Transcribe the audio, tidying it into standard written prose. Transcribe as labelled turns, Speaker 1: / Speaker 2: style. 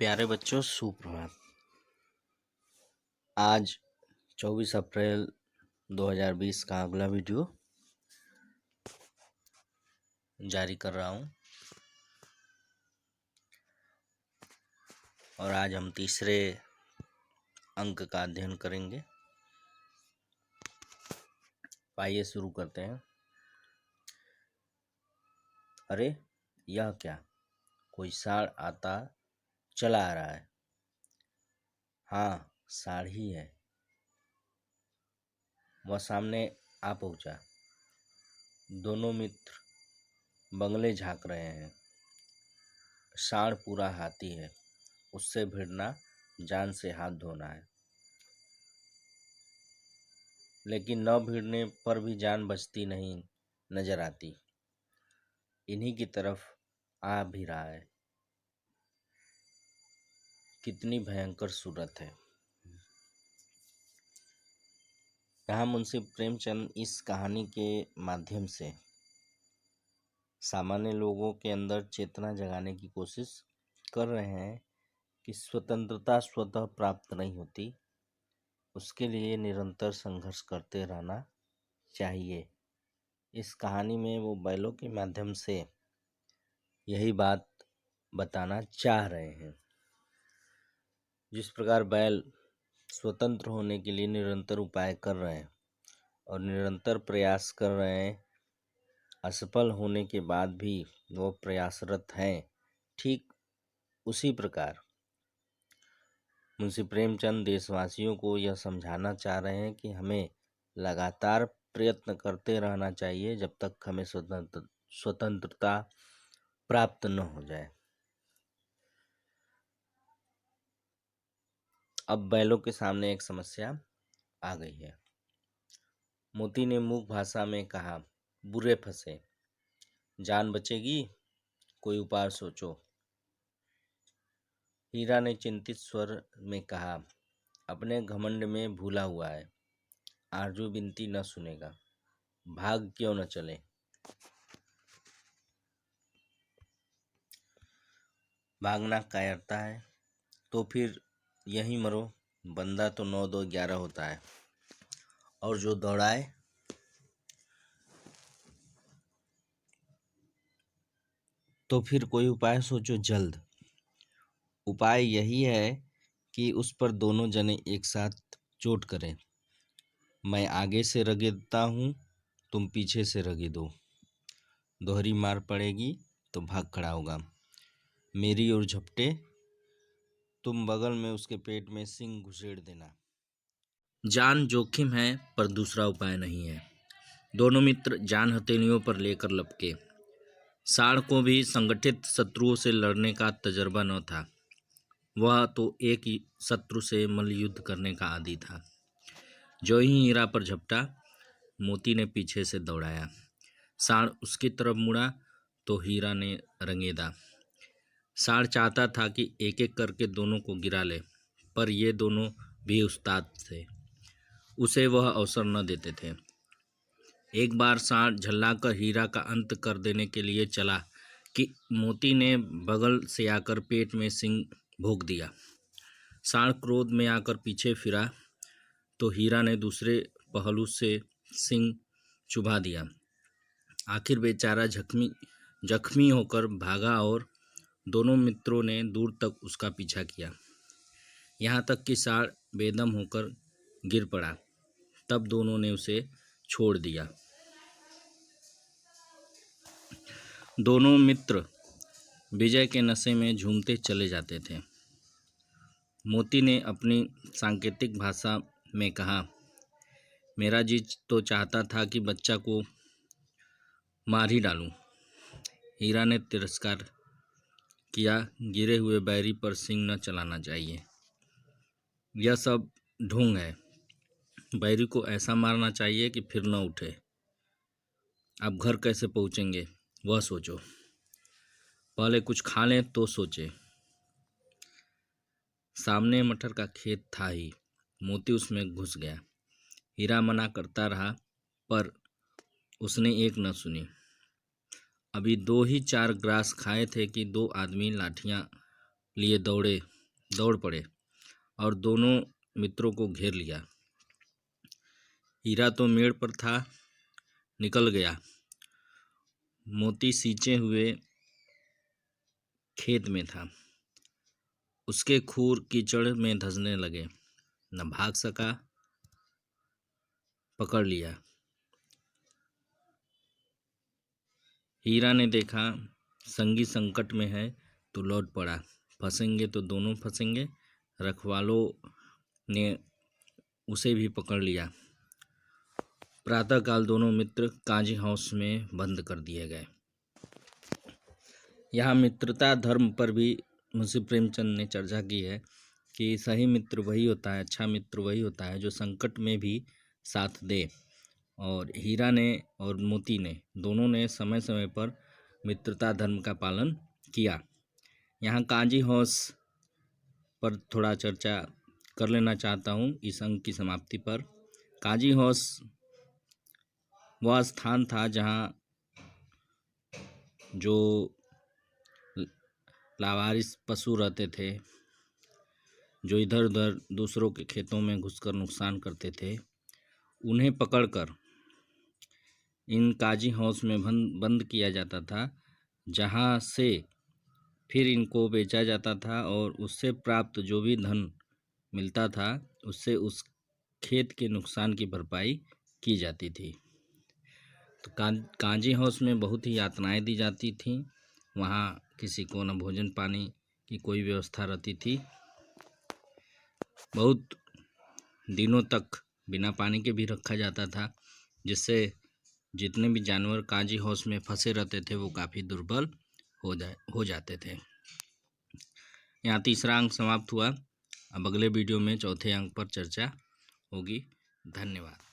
Speaker 1: प्यारे बच्चों, सुप्रभात। आज 24 अप्रैल 2020 का अगला वीडियो जारी कर रहा हूं और आज हम तीसरे अंक का अध्ययन करेंगे। आइए शुरू करते हैं। अरे यह क्या, कोई साढ़ आता चला आ रहा है। हाँ, साढ़ ही है। वह सामने आ पहुंचा। दोनों मित्र बंगले झांक रहे हैं। साढ़ पूरा हाथी है, उससे भिड़ना जान से हाथ धोना है। लेकिन न भिड़ने पर भी जान बचती नहीं नजर आती। इन्हीं की तरफ आ भी रहा है। कितनी भयंकर सूरत है। यहाँ मुंशी प्रेमचंद इस कहानी के माध्यम से सामान्य लोगों के अंदर चेतना जगाने की कोशिश कर रहे हैं कि स्वतंत्रता स्वतः प्राप्त नहीं होती, उसके लिए निरंतर संघर्ष करते रहना चाहिए। इस कहानी में वो बैलों के माध्यम से यही बात बताना चाह रहे हैं। जिस प्रकार बैल स्वतंत्र होने के लिए निरंतर उपाय कर रहे हैं और निरंतर प्रयास कर रहे हैं, असफल होने के बाद भी वो प्रयासरत हैं, ठीक उसी प्रकार मुंशी प्रेमचंद देशवासियों को यह समझाना चाह रहे हैं कि हमें लगातार प्रयत्न करते रहना चाहिए जब तक हमें स्वतंत्रता प्राप्त न हो जाए। अब बैलों के सामने एक समस्या आ गई है। मोती ने मूक भाषा में कहा, बुरे फंसे, जान बचेगी? कोई उपाय सोचो। हीरा ने चिंतित स्वर में कहा, अपने घमंड में भूला हुआ है, आरजू विनती न सुनेगा, भाग क्यों न चले। भागना कायरता है तो फिर यहीं मरो। बंदा तो 9 2 11 होता है, और जो दौड़ाए तो फिर कोई उपाय सोचो जल्द। उपाय यही है कि उस पर दोनों जने एक साथ चोट करें। मैं आगे से रगड़ता हूँ, तुम पीछे से रगड़ो। दोहरी मार पड़ेगी तो भाग खड़ा होगा। मेरी ओर झपटे, तुम बगल में उसके पेट में सिंग घुसेड़ देना। जान जोखिम है पर दूसरा उपाय नहीं है। दोनों मित्र जान हथेलियों पर लेकर लपके। साढ़ को भी संगठित शत्रुओं से लड़ने का तजर्बा न था। वह तो एक ही शत्रु से मल्लयुद्ध करने का आदी था। जो ही हीरा पर झपटा, मोती ने पीछे से दौड़ाया। साढ़ उसकी तरफ मुड़ा तो हीरा ने रंगेदा। साढ़ चाहता था कि एक एक करके दोनों को गिरा ले, पर ये दोनों भी उस्ताद थे, उसे वह अवसर न देते थे। एक बार साढ़ झल्लाकर हीरा का अंत कर देने के लिए चला कि मोती ने बगल से आकर पेट में सिंग भोंक दिया। साढ़ क्रोध में आकर पीछे फिरा तो हीरा ने दूसरे पहलू से सिंग चुभा दिया। आखिर बेचारा जख्मी होकर भागा और दोनों मित्रों ने दूर तक उसका पीछा किया, यहाँ तक कि साढ़ बेदम होकर गिर पड़ा। तब दोनों ने उसे छोड़ दिया। दोनों मित्र विजय के नशे में झूमते चले जाते थे। मोती ने अपनी सांकेतिक भाषा में कहा, मेरा जी तो चाहता था कि बच्चा को मार ही डालूं। हीरा ने तिरस्कार किया, गिरे हुए बैरी पर सिंग न चलाना चाहिए। यह सब ढोंग है। बैरी को ऐसा मारना चाहिए कि फिर न उठे। अब घर कैसे पहुंचेंगे वह सोचो, पहले कुछ खा लें तो सोचे। सामने मटर का खेत था ही, मोती उसमें घुस गया। हीरा मना करता रहा पर उसने एक न सुनी। अभी 2 ही 4 ग्रास खाए थे कि 2 आदमी लाठियां लिए दौड़े दौड़ पड़े और दोनों मित्रों को घेर लिया। हीरा तो मेड़ पर था, निकल गया। मोती सींचे हुए खेत में था। उसके खूर कीचड़ में धंसने लगे, न भाग सका, पकड़ लिया। हीरा ने देखा संगी संकट में है तो लौट पड़ा, फंसेंगे तो दोनों फंसेंगे। रखवालों ने उसे भी पकड़ लिया। प्रातःकाल दोनों मित्र कांजी हाउस में बंद कर दिए गए। यहाँ मित्रता धर्म पर भी मुंशी प्रेमचंद ने चर्चा की है कि सही मित्र वही होता है, अच्छा मित्र वही होता है जो संकट में भी साथ दे। और हीरा ने और मोती ने दोनों ने समय समय पर मित्रता धर्म का पालन किया। यहाँ कांजी हाउस पर थोड़ा चर्चा कर लेना चाहता हूँ इस अंक की समाप्ति पर। कांजी हाउस वह स्थान था जहाँ जो लावारिस पशु रहते थे, जो इधर उधर दूसरों के खेतों में घुसकर नुकसान करते थे, उन्हें पकड़कर इन काजी हाउस में बंद किया जाता था, जहाँ से फिर इनको बेचा जाता था और उससे प्राप्त जो भी धन मिलता था उससे उस खेत के नुकसान की भरपाई की जाती थी। तो कांजी हाउस में बहुत ही यातनाएं दी जाती थीं। वहाँ किसी को न भोजन पानी की कोई व्यवस्था रहती थी। बहुत दिनों तक बिना पानी के भी रखा जाता था, जिससे जितने भी जानवर कांजी हाउस में फंसे रहते थे वो काफ़ी दुर्बल हो जाते थे। यहाँ तीसरा अंक समाप्त हुआ। अब अगले वीडियो में चौथे अंक पर चर्चा होगी। धन्यवाद।